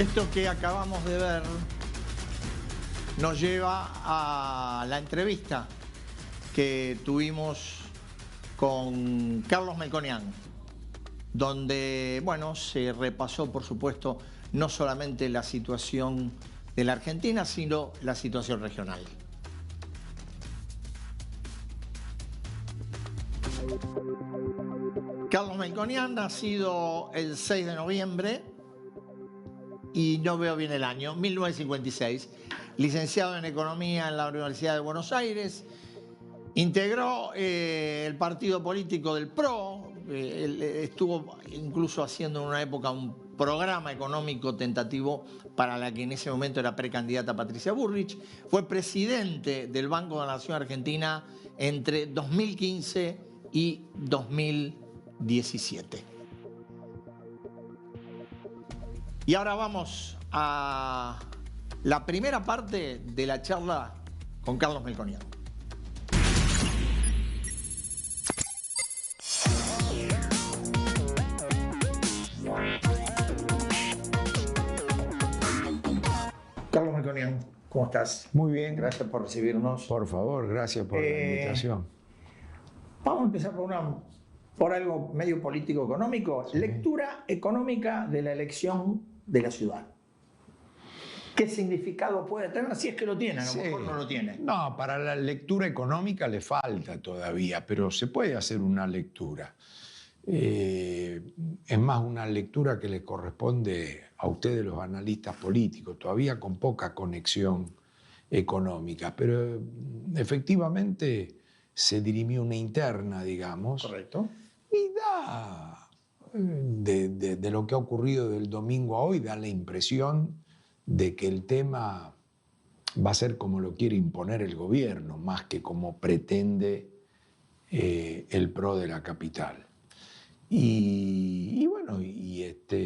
Esto que acabamos de ver nos lleva a la entrevista que tuvimos con Carlos Melconian, donde, bueno, se repasó, por supuesto, no solamente la situación de la Argentina, sino la situación regional. Carlos Melconian, nacido el 6 de noviembre, y no veo bien el año, 1956, licenciado en Economía en la Universidad de Buenos Aires, integró el partido político del PRO, él estuvo incluso haciendo en una época un programa económico tentativo para la que en ese momento era precandidata Patricia Bullrich, fue presidente del Banco de la Nación Argentina entre 2015 y 2017. Y ahora vamos a la primera parte de la charla con Carlos Melconian. Carlos Melconian, ¿cómo estás? Muy bien. Gracias por recibirnos. Por favor, gracias por la invitación. Vamos a empezar por algo medio político-económico. Sí. Lectura económica de la elección de la ciudad. ¿Qué significado puede tener? Si es que lo tiene, a lo mejor no lo tiene. No, para la lectura económica le falta todavía, pero se puede hacer una lectura. Es más una lectura que le corresponde a ustedes los analistas políticos, todavía con poca conexión económica, pero efectivamente se dirimió una interna, digamos. Correcto. Y da, de lo que ha ocurrido del domingo a hoy, da la impresión de que el tema va a ser como lo quiere imponer el gobierno, más que como pretende el PRO de la capital. Y bueno,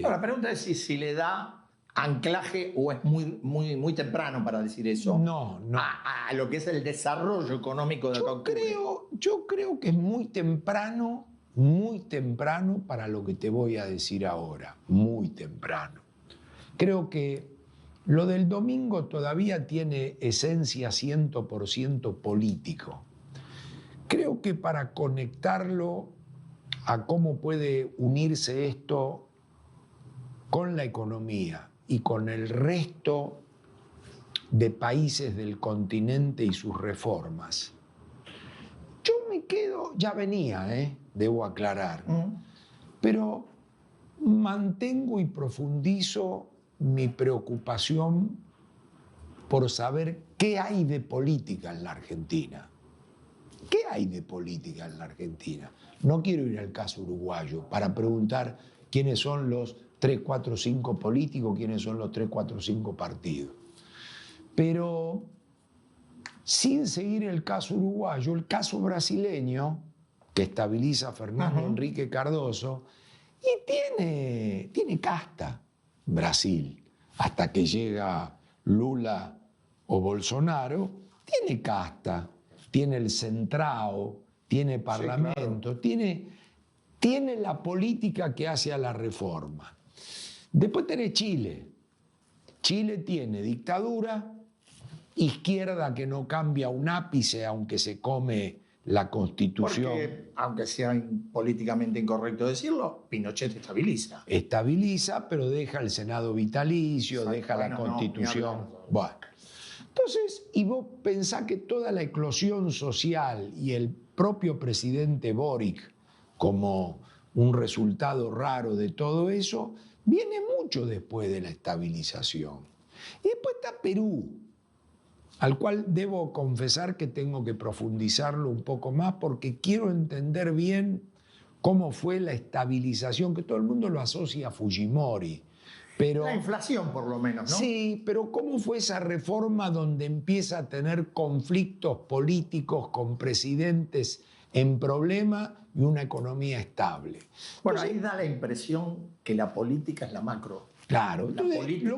La pregunta es si le da anclaje o es muy temprano para decir eso. No. A lo que es el desarrollo económico de octubre. Yo creo que es muy temprano para lo que te voy a decir ahora, muy temprano. Creo que lo del domingo todavía tiene esencia 100% político. Creo que para conectarlo a cómo puede unirse esto con la economía y con el resto de países del continente y sus reformas, yo me quedo, ya venía, debo aclarar, pero mantengo y profundizo mi preocupación por saber qué hay de política en la Argentina. ¿Qué hay de política en la Argentina? No quiero ir al caso uruguayo para preguntar quiénes son los 3, 4, 5 políticos, quiénes son los 3, 4, 5 partidos. Pero sin seguir el caso uruguayo, el caso brasileño, que estabiliza a Fernando Henrique Cardoso, y tiene casta Brasil, hasta que llega Lula o Bolsonaro, tiene casta. Tiene el Centrao, tiene Parlamento, sí, claro. tiene la política que hace a la reforma. Después tenés Chile. Chile tiene dictadura, izquierda que no cambia un ápice aunque se come la Constitución. Porque, aunque sea políticamente incorrecto decirlo, Pinochet estabiliza. Estabiliza, pero deja el Senado vitalicio, deja la Constitución. Bueno. Entonces, y vos pensás que toda la eclosión social y el propio presidente Boric, como un resultado raro de todo eso, viene mucho después de la estabilización. Y después está Perú, al cual debo confesar que tengo que profundizarlo un poco más porque quiero entender bien cómo fue la estabilización, que todo el mundo lo asocia a Fujimori. Pero, la inflación, por lo menos, ¿no? Sí, pero ¿cómo fue esa reforma donde empieza a tener conflictos políticos con presidentes en problema y una economía estable? Bueno, entonces, ahí da la impresión que la política es la macro. Claro, entonces, lo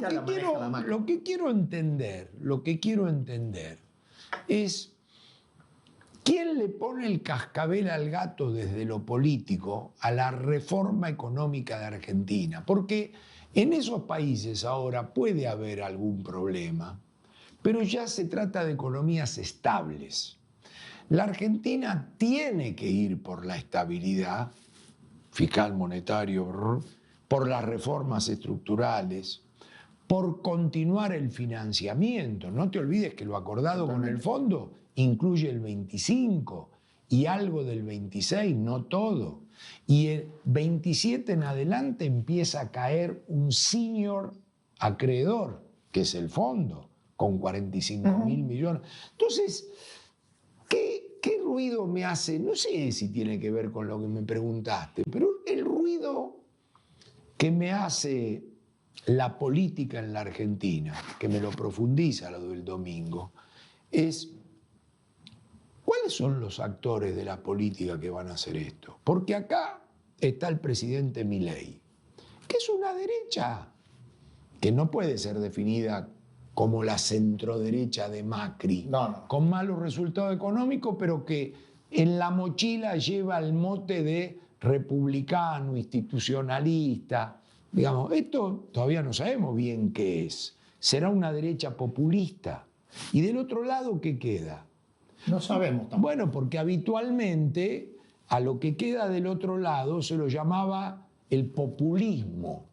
que quiero entender es ¿Quién le pone el cascabel al gato desde lo político a la reforma económica de Argentina? Porque en esos países ahora puede haber algún problema, pero ya se trata de economías estables. La Argentina tiene que ir por la estabilidad fiscal, monetario, por las reformas estructurales, por continuar el financiamiento. No te olvides que lo acordado con el fondo incluye el 25 y algo del 26, no todo. Y el 27 en adelante empieza a caer un senior acreedor, que es el fondo, con 45.000 millones. Entonces, ¿qué ruido me hace? No sé si tiene que ver con lo que me preguntaste, pero el ruido que me hace la política en la Argentina, que me lo profundiza lo del domingo, es ¿cuáles son los actores de la política que van a hacer esto? Porque acá está el presidente Milei, que es una derecha que no puede ser definida como la centroderecha de Macri, con malos resultados económicos, pero que en la mochila lleva el mote de republicano, institucionalista. Digamos, esto todavía no sabemos bien qué es. Será una derecha populista. Y del otro lado, ¿qué queda? No sabemos tampoco. Bueno, porque habitualmente a lo que queda del otro lado se lo llamaba el populismo.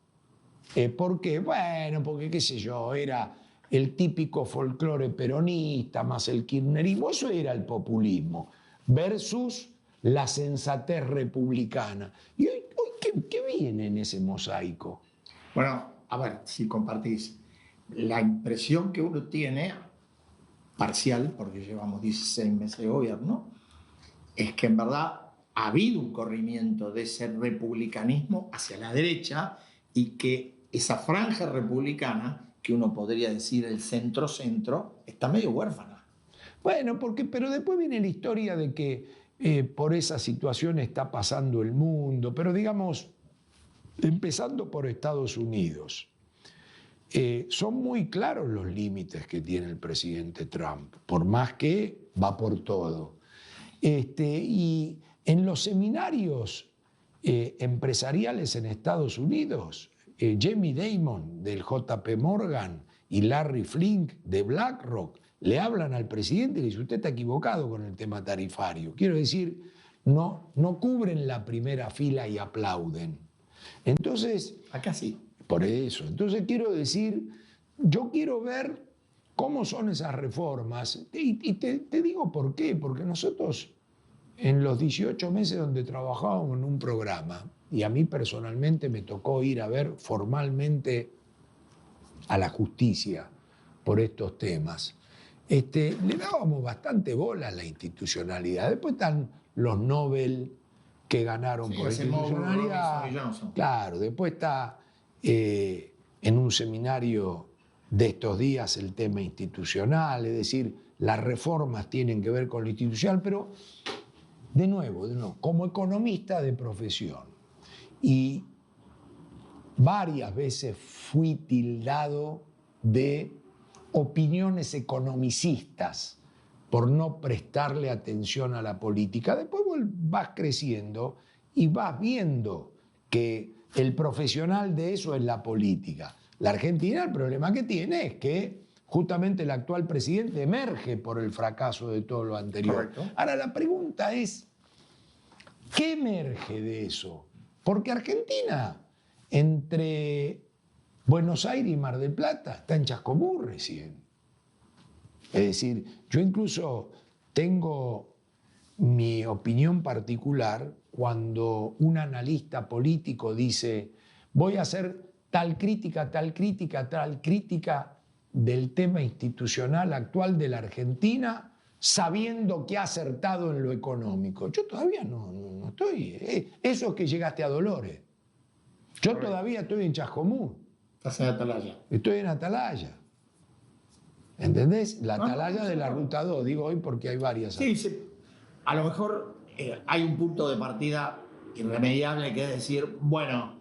¿Por qué? Bueno, porque qué sé yo, era el típico folclore peronista más el kirchnerismo, eso era el populismo, versus la sensatez republicana. ¿Y hoy qué viene en ese mosaico? Bueno, a ver, si compartís, la impresión que uno tiene, parcial, porque llevamos 16 meses de gobierno, es que en verdad ha habido un corrimiento de ese republicanismo hacia la derecha y que esa franja republicana, que uno podría decir el centro-centro, está medio huérfana. Bueno, pero después viene la historia de que por esa situación está pasando el mundo, pero digamos, empezando por Estados Unidos, son muy claros los límites que tiene el presidente Trump, por más que va por todo. Y en los seminarios empresariales en Estados Unidos, Jamie Dimon del JP Morgan y Larry Flink de BlackRock le hablan al presidente y le dicen: usted está equivocado con el tema tarifario. Quiero decir, no cubren la primera fila y aplauden. Entonces, acá sí. Por eso. Entonces quiero decir, yo quiero ver cómo son esas reformas. Y te digo por qué. Porque nosotros en los 18 meses donde trabajábamos en un programa, y a mí personalmente me tocó ir a ver formalmente a la justicia por estos temas, le dábamos bastante bola a la institucionalidad. Después están los Nobel que ganaron por institucionalidad. Claro, después está en un seminario de estos días el tema institucional, es decir, las reformas tienen que ver con lo institucional, pero de nuevo, como economista de profesión, y varias veces fui tildado de opiniones economicistas por no prestarle atención a la política. Después vas creciendo y vas viendo que el profesional de eso es la política. La Argentina, el problema que tiene es que justamente el actual presidente emerge por el fracaso de todo lo anterior. Correcto. Ahora la pregunta es, ¿qué emerge de eso? Porque Argentina, entre Buenos Aires y Mar del Plata, está en Chascomús recién. Es decir, yo incluso tengo mi opinión particular cuando un analista político dice: voy a hacer tal crítica del tema institucional actual de la Argentina, sabiendo que ha acertado en lo económico. Yo todavía no estoy. Eso es que llegaste a Dolores. Yo todavía estoy en Chascomús. Estás en Atalaya. Estoy en Atalaya. ¿Entendés? La Atalaya de la Ruta 2, digo hoy porque hay varias. Sí, sí. A lo mejor hay un punto de partida irremediable que es decir, bueno,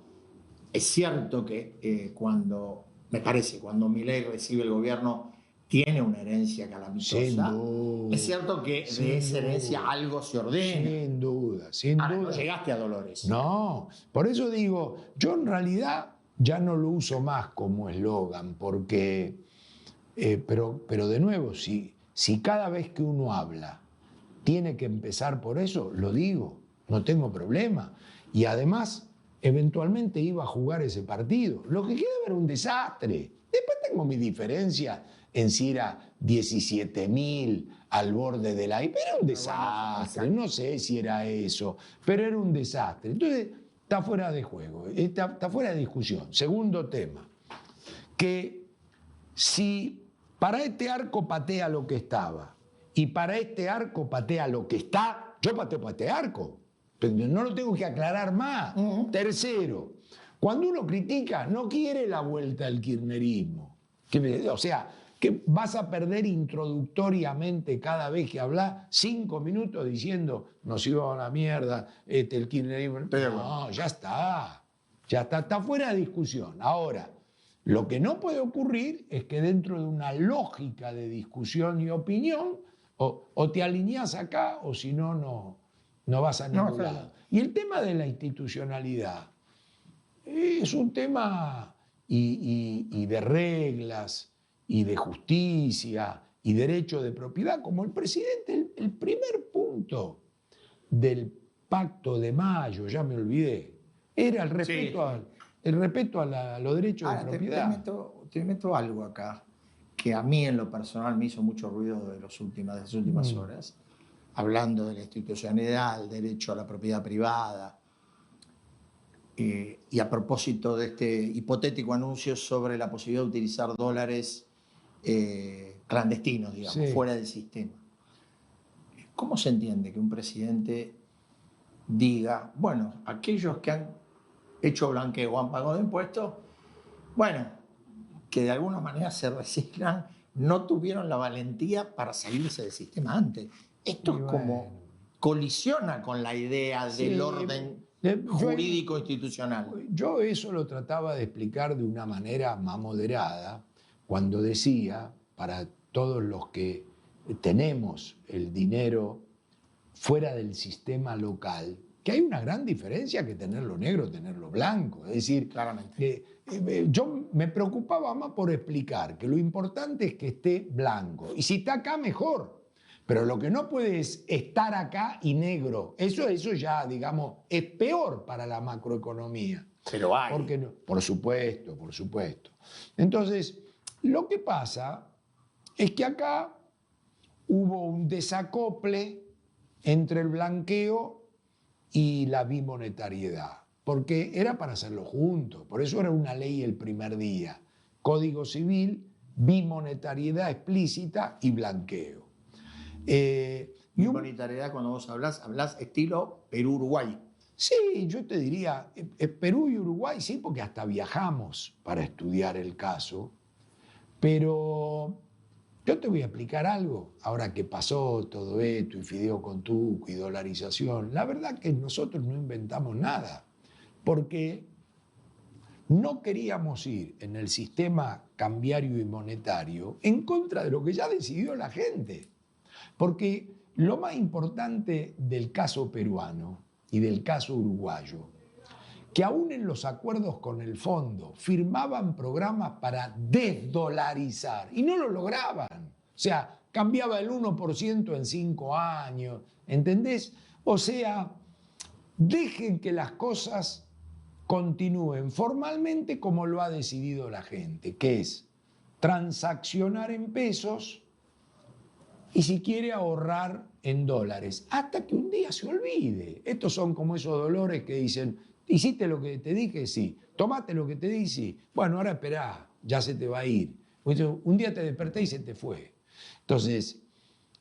es cierto que cuando Milei recibe el gobierno tiene una herencia Sin calamitosa. duda. Es cierto que Sin de esa herencia duda. algo se ordena. Sin duda, sin Ahora, duda. no llegaste a Dolores. No, por eso digo, yo en realidad ya no lo uso más como eslogan, porque, pero de nuevo, si cada vez que uno habla tiene que empezar por eso, lo digo, no tengo problema. Y además, eventualmente iba a jugar ese partido. Lo que queda era un desastre. Después tengo mi diferencia en si era 17.000 al borde de la... Pero era un desastre, no sé si era eso, pero era un desastre. Entonces, está fuera de juego, está fuera de discusión. Segundo tema, que si para este arco patea lo que estaba y para este arco patea lo que está, yo pateo para este arco. Pero no lo tengo que aclarar más. Tercero, cuando uno critica, no quiere la vuelta al kirchnerismo. O sea, que vas a perder introductoriamente cada vez que hablas 5 minutos diciendo nos iba a la mierda, el kirchnerismo. No, ya está. Ya está fuera de discusión. Ahora, lo que no puede ocurrir es que dentro de una lógica de discusión y opinión, o te alineás acá o si no, no vas a ningún lado. Y el tema de la institucionalidad es un tema y de reglas y de justicia y derecho de propiedad, como el presidente, el primer punto del Pacto de Mayo, ya me olvidé, era el respeto a los derechos de propiedad. Te meto algo acá, que a mí en lo personal me hizo mucho ruido de las últimas horas, hablando de la institucionalidad, el derecho a la propiedad privada, y a propósito de este hipotético anuncio sobre la posibilidad de utilizar dólares clandestinos, digamos, fuera del sistema. ¿Cómo se entiende que un presidente diga, bueno, aquellos que han hecho blanqueo o han pagado impuestos, bueno, que de alguna manera se reciclan, no tuvieron la valentía para salirse del sistema antes? Esto es como colisiona con la idea del orden jurídico institucional. Yo eso lo trataba de explicar de una manera más moderada cuando decía, para todos los que tenemos el dinero fuera del sistema local, que hay una gran diferencia que tenerlo negro, tenerlo blanco. Es decir, claramente. Yo me preocupaba más por explicar que lo importante es que esté blanco. Y si está acá, mejor. Pero lo que no puede es estar acá y negro. Eso ya, digamos, es peor para la macroeconomía. Pero hay. Porque no, por supuesto, por supuesto. Entonces, lo que pasa es que acá hubo un desacople entre el blanqueo y la bimonetariedad, porque era para hacerlo juntos. Por eso era una ley el primer día. Código Civil, bimonetariedad explícita y blanqueo. Bimonetariedad, cuando vos hablas estilo Perú-Uruguay. Sí, yo te diría, Perú y Uruguay sí, porque hasta viajamos para estudiar el caso, pero yo te voy a explicar algo, ahora que pasó todo esto, y fideo con tuco y dolarización, la verdad que nosotros no inventamos nada, porque no queríamos ir en el sistema cambiario y monetario en contra de lo que ya decidió la gente. Porque lo más importante del caso peruano y del caso uruguayo, que aún en los acuerdos con el fondo firmaban programas para desdolarizar y no lo lograban. O sea, cambiaba el 1% en 5 años, ¿entendés? O sea, dejen que las cosas continúen formalmente como lo ha decidido la gente, que es transaccionar en pesos y si quiere ahorrar en dólares, hasta que un día se olvide. Estos son como esos dolores que dicen, ¿hiciste lo que te dije? Sí. ¿Tomaste lo que te dije? Sí. Bueno, ahora esperá, ya se te va a ir. Un día te desperté y se te fue. Entonces,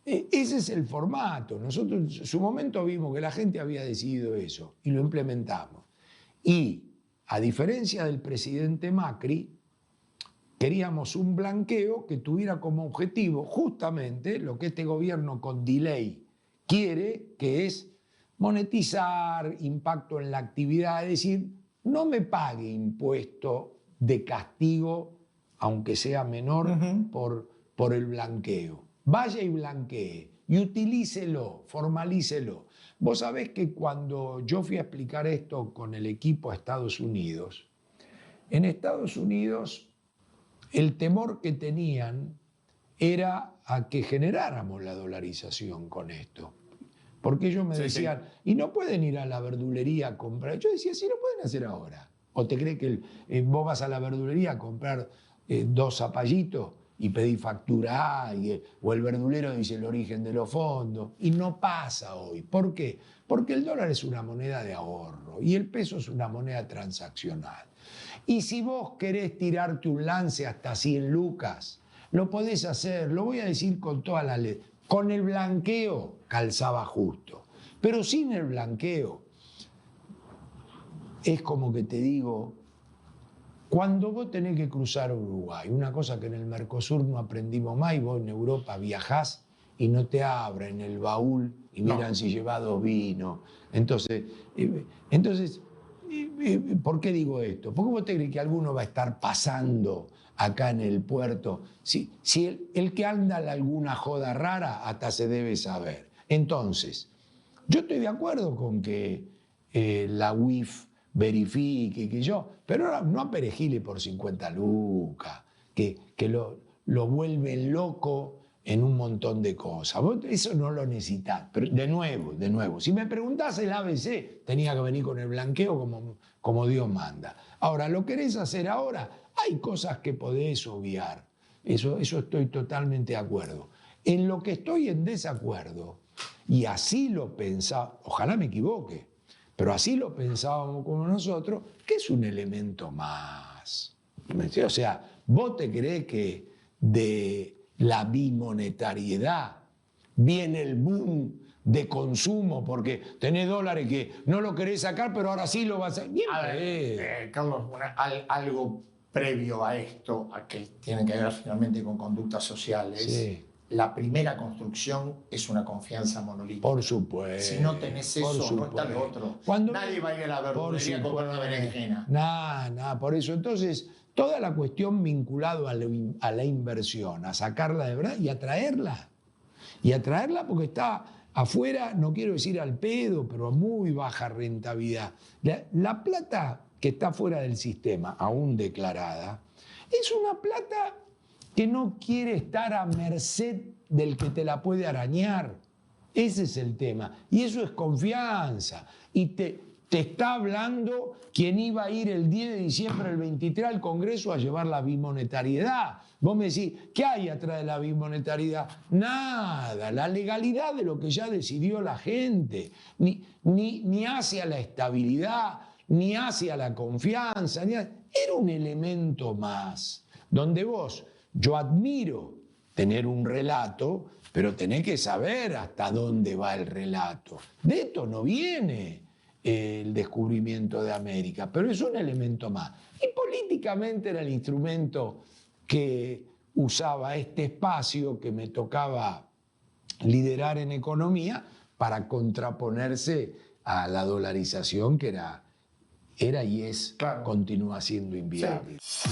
ese es el formato. Nosotros en su momento vimos que la gente había decidido eso y lo implementamos. Y, a diferencia del presidente Macri, queríamos un blanqueo que tuviera como objetivo justamente lo que este gobierno con delay quiere, que es monetizar, impacto en la actividad, es decir, no me pague impuesto de castigo, aunque sea menor, por el blanqueo. Vaya y blanquee y utilícelo, formalícelo. Vos sabés que cuando yo fui a explicar esto con el equipo a Estados Unidos, en Estados Unidos el temor que tenían era a que generáramos la dolarización con esto. Porque ellos me decían, y no pueden ir a la verdulería a comprar. Yo decía, sí, lo pueden hacer ahora. ¿O te crees que vos vas a la verdulería a comprar 2 zapallitos y pedís factura A, o el verdulero dice el origen de los fondos? Y no pasa hoy. ¿Por qué? Porque el dólar es una moneda de ahorro y el peso es una moneda transaccional. Y si vos querés tirarte un lance hasta 100 lucas, lo podés hacer, lo voy a decir con toda la ley. Con el blanqueo calzaba justo, pero sin el blanqueo es como que te digo, cuando vos tenés que cruzar Uruguay, una cosa que en el Mercosur no aprendimos más, y vos en Europa viajás y no te abren el baúl y miran si llevas 2 vinos. Entonces, ¿por qué digo esto? ¿Por qué vos te crees que alguno va a estar pasando acá en el puerto? Si el que anda en alguna joda rara hasta se debe saber. Entonces, yo estoy de acuerdo con que la UIF verifique, pero ahora no aperejile por 50 lucas, que lo vuelven loco en un montón de cosas. Vos eso no lo necesitás. Pero de nuevo, si me preguntás el ABC, tenía que venir con el blanqueo como Dios manda. Ahora, ¿lo querés hacer ahora? Hay cosas que podés obviar. Eso estoy totalmente de acuerdo. En lo que estoy en desacuerdo, y así lo pensaba, ojalá me equivoque, pero así lo pensábamos como nosotros, que es un elemento más. O sea, vos te creés que de la bimonetariedad viene el boom de consumo porque tenés dólares que no lo querés sacar, pero ahora sí lo vas a... A ver, Carlos, algo previo a esto, a que tiene que ver finalmente con conductas sociales. Sí. La primera construcción es una confianza monolítica. Por supuesto. Si no tenés eso, no está lo otro. Nadie va a ir a la verdulería a comprar una berenjena. Nada, por eso. Entonces, toda la cuestión vinculada a la inversión, a sacarla de verdad y a traerla. Y a traerla porque está afuera, no quiero decir al pedo, pero a muy baja rentabilidad. La plata que está fuera del sistema, aún declarada, es una plata que no quiere estar a merced del que te la puede arañar. Ese es el tema. Y eso es confianza. Y te está hablando quien iba a ir el 10 de diciembre del 23 al Congreso a llevar la bimonetariedad. Vos me decís, ¿qué hay atrás de la bimonetariedad? Nada, la legalidad de lo que ya decidió la gente. Ni hacia la estabilidad, ni hacia la confianza. Era un elemento más, donde yo admiro tener un relato, pero tenés que saber hasta dónde va el relato. De esto no viene el descubrimiento de América, pero es un elemento más. Y políticamente era el instrumento que usaba este espacio que me tocaba liderar en economía para contraponerse a la dolarización que era y es, claro, continúa siendo inviable. Sí.